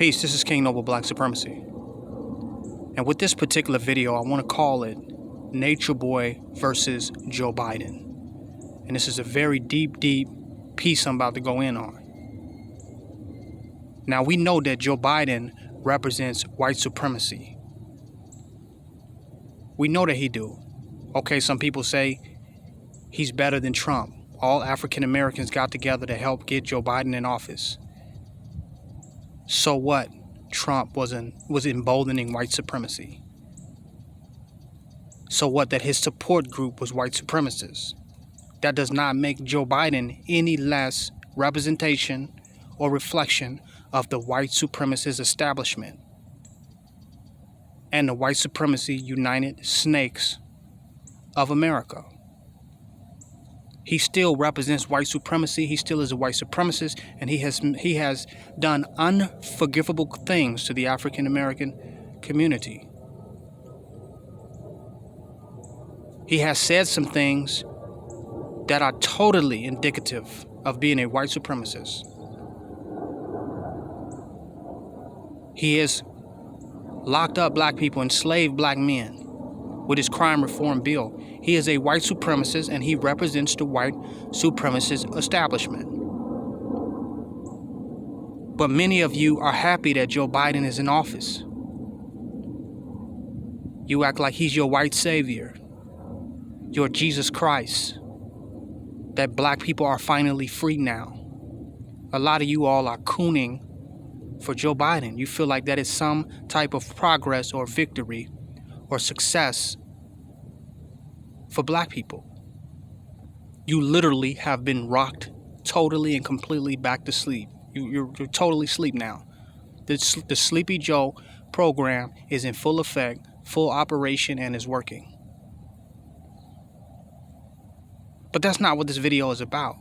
Peace, this is King Noble Black Supremacy. And with this particular video, I want to call it Nature Boy versus Joe Biden. And this is a very deep piece I'm about to go in on. Now, we know that Joe Biden represents white supremacy. We know that he do. Okay, some people say he's better than Trump. All African Americans got together to help get Joe Biden in office. So what? Trump was emboldening white supremacy. So what? That his support group was white supremacists. That does not make Joe Biden any less representation or reflection of the white supremacist establishment and the white supremacy united snakes of America. He still represents white supremacy. He still is a white supremacist, and he has done unforgivable things to the African American community. He has said some things that are totally indicative of being a white supremacist. He has locked up black people, enslaved black men with his crime reform bill. He is a white supremacist, and he represents the white supremacist establishment. But many of you are happy that Joe Biden is in office. You act like he's your white savior, your Jesus Christ, that black people are finally free now. A lot of you all are cooning for Joe Biden. You feel like that is some type of progress or victory or success for black people. You literally have been rocked totally and completely back to sleep. You're totally asleep now. The Sleepy Joe program is in full effect, full operation, and is working. But that's not what this video is about.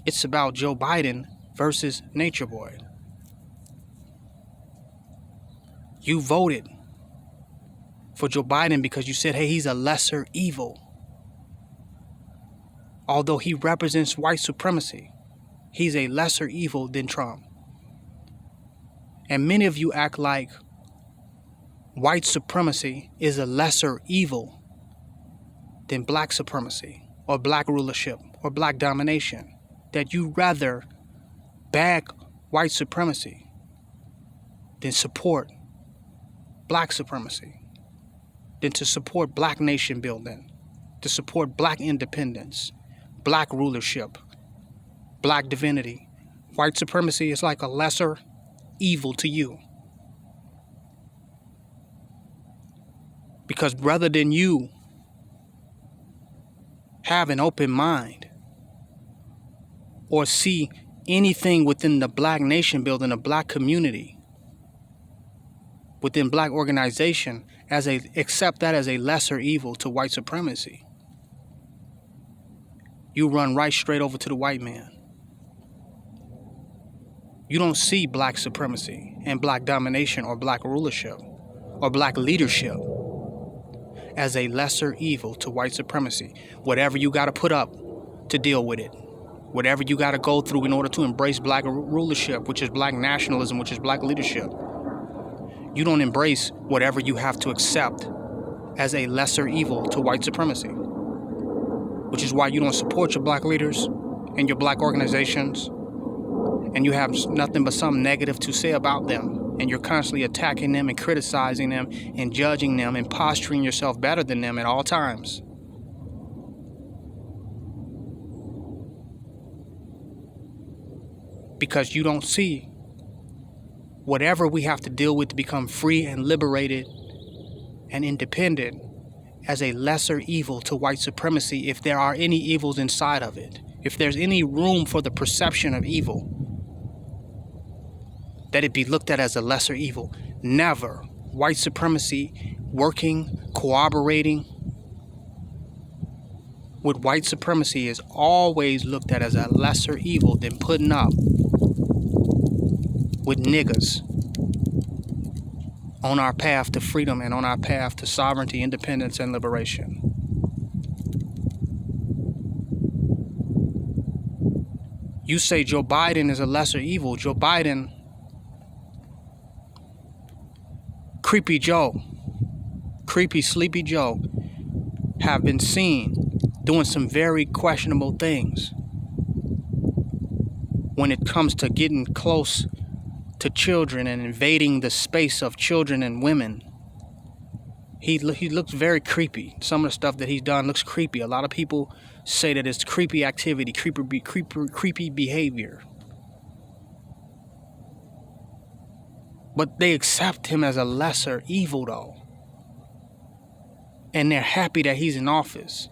It's about Joe Biden versus Nature Boy. You voted for Joe Biden because you said, hey, he's a lesser evil. Although he represents white supremacy, he's a lesser evil than Trump. And many of you act like white supremacy is a lesser evil than black supremacy or black rulership or black domination. That you rather back white supremacy than support black supremacy, than to support black nation building, to support black independence, black rulership, black divinity. White supremacy is like a lesser evil to you. Because rather than you have an open mind or see anything within the black nation building, a black community, within black organization, accept that as a lesser evil to white supremacy, you run right straight over to the white man. You don't see black supremacy and black domination or black rulership or black leadership as a lesser evil to white supremacy. Whatever you got to put up to deal with it, whatever you got to go through in order to embrace black rulership, which is black nationalism, which is black leadership, you don't embrace whatever you have to accept as a lesser evil to white supremacy. Which is why you don't support your black leaders and your black organizations, and you have nothing but something negative to say about them. And you're constantly attacking them and criticizing them and judging them and posturing yourself better than them at all times. Because you don't see whatever we have to deal with to become free and liberated and independent as a lesser evil to white supremacy, if there are any evils inside of it, if there's any room for the perception of evil, that it be looked at as a lesser evil. Never. White supremacy working, cooperating with white supremacy is always looked at as a lesser evil than putting up with niggas on our path to freedom and on our path to sovereignty, independence, and liberation. You say Joe Biden is a lesser evil. Joe Biden Creepy Joe, Creepy Sleepy Joe have been seen doing some very questionable things when it comes to getting close to children and invading the space of children and women. He looks very creepy. Some of the stuff that he's done looks creepy. A lot of people say that it's creepy activity, creepy behavior. But they accept him as a lesser evil, though. And they're happy that he's in office.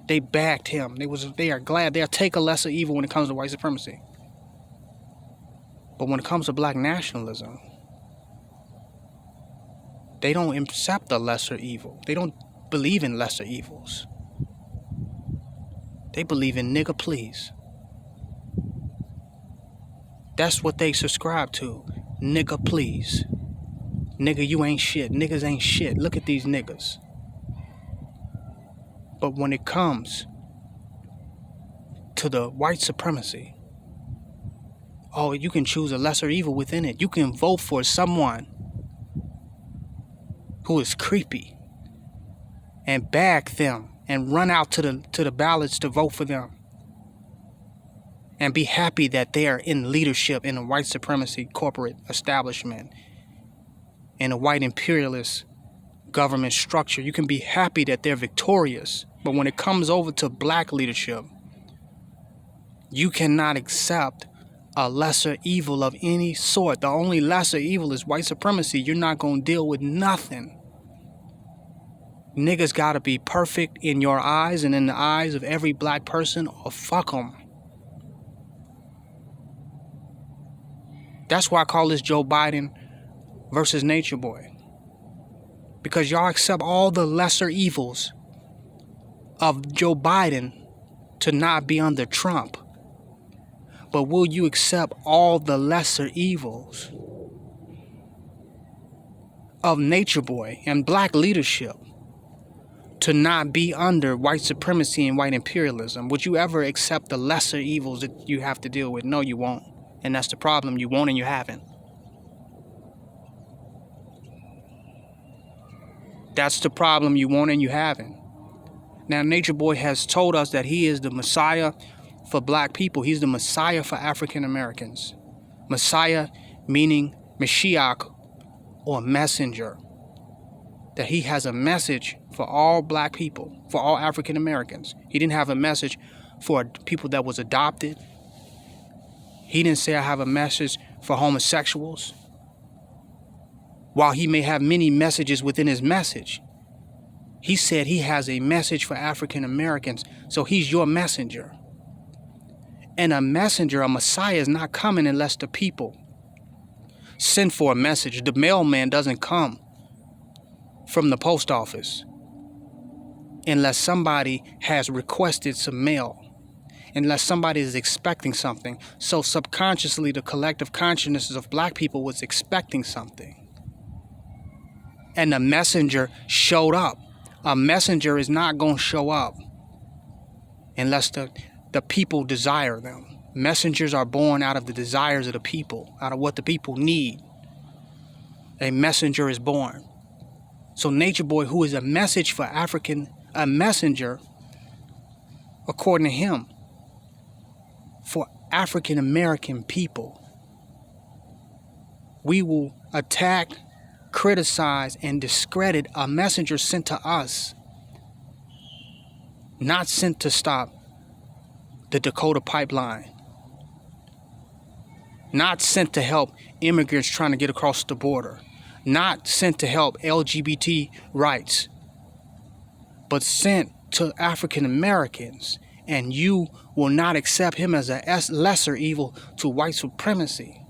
They backed him. They are glad. They'll take a lesser evil when it comes to white supremacy. But when it comes to black nationalism, they don't accept the lesser evil. They don't believe in lesser evils. They believe in nigga please. That's what they subscribe to. Nigga please. Nigga, you ain't shit. Niggas ain't shit. Look at these niggas. But when it comes to the white supremacy, oh, you can choose a lesser evil within it. You can vote for someone who is creepy and back them and run out to the ballots to vote for them and be happy that they are in leadership in a white supremacy corporate establishment, in a white imperialist government structure. You can be happy that they're victorious. But when it comes over to black leadership, you cannot accept a lesser evil of any sort. The only lesser evil is white supremacy. You're not going to deal with nothing. Niggas got to be perfect in your eyes and in the eyes of every black person, or fuck them. That's why I call this Joe Biden versus Nature Boy. Because y'all accept all the lesser evils of Joe Biden to not be under Trump. But will you accept all the lesser evils of Nature Boy and black leadership to not be under white supremacy and white imperialism? Would you ever accept the lesser evils that you have to deal with? No, you won't. And that's the problem. You won't and you haven't. That's the problem. You won't and you haven't. Now, Nature Boy has told us that he is the Messiah for black people. He's the Messiah for African Americans. Messiah meaning Mashiach or messenger. That he has a message for all black people, for all African Americans. He didn't have a message for people that was adopted. He didn't say I have a message for homosexuals. While he may have many messages within his message, he said he has a message for African Americans. So he's your messenger. And a messenger, a Messiah, is not coming unless the people send for a message. The mailman doesn't come from the post office unless somebody has requested some mail, unless somebody is expecting something. So subconsciously, the collective consciousness of black people was expecting something. And the messenger showed up. A messenger is not going to show up unless the people desire them. Messengers are born out of the desires of the people, out of what the people need. A messenger is born. So Nature Boy, who is a message for a messenger, according to him, for African American people, we will attack, criticize, and discredit a messenger sent to us, not sent to stop the Dakota pipeline, not sent to help immigrants trying to get across the border, not sent to help LGBT rights, but sent to African Americans. And you will not accept him as a lesser evil to white supremacy,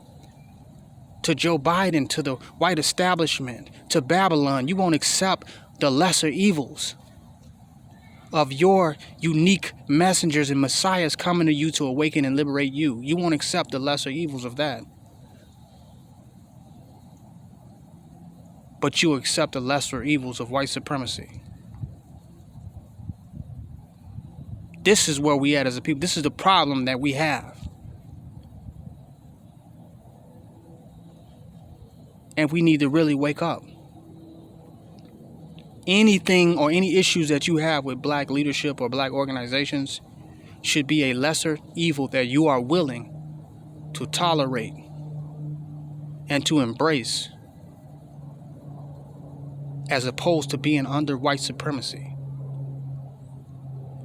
to Joe Biden, to the white establishment, to Babylon. You won't accept the lesser evils of your unique messengers and messiahs coming to you to awaken and liberate you. You won't accept the lesser evils of that. But you accept the lesser evils of white supremacy. This is where we at as a people. This is the problem that we have. And we need to really wake up. anything or any issues that you have with black leadership or black organizations should be a lesser evil that you are willing to tolerate and to embrace, as opposed to being under white supremacy.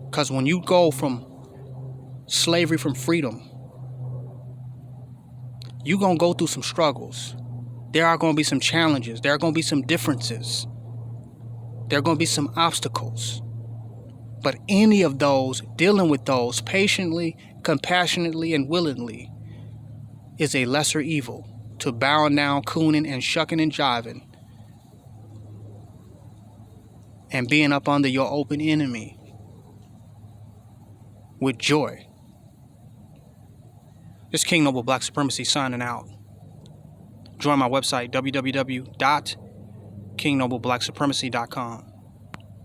Because when you go from slavery from freedom, you're going to go through some struggles. There are going to be some challenges. There are going to be some differences. There are going to be some obstacles. But any of those, dealing with those patiently, compassionately, and willingly is a lesser evil to bowing down, cooning, and shucking and jiving and being up under your open enemy with joy. This King Noble Black Supremacy signing out. Join my website, www.kingnobleblacksupremacy.com.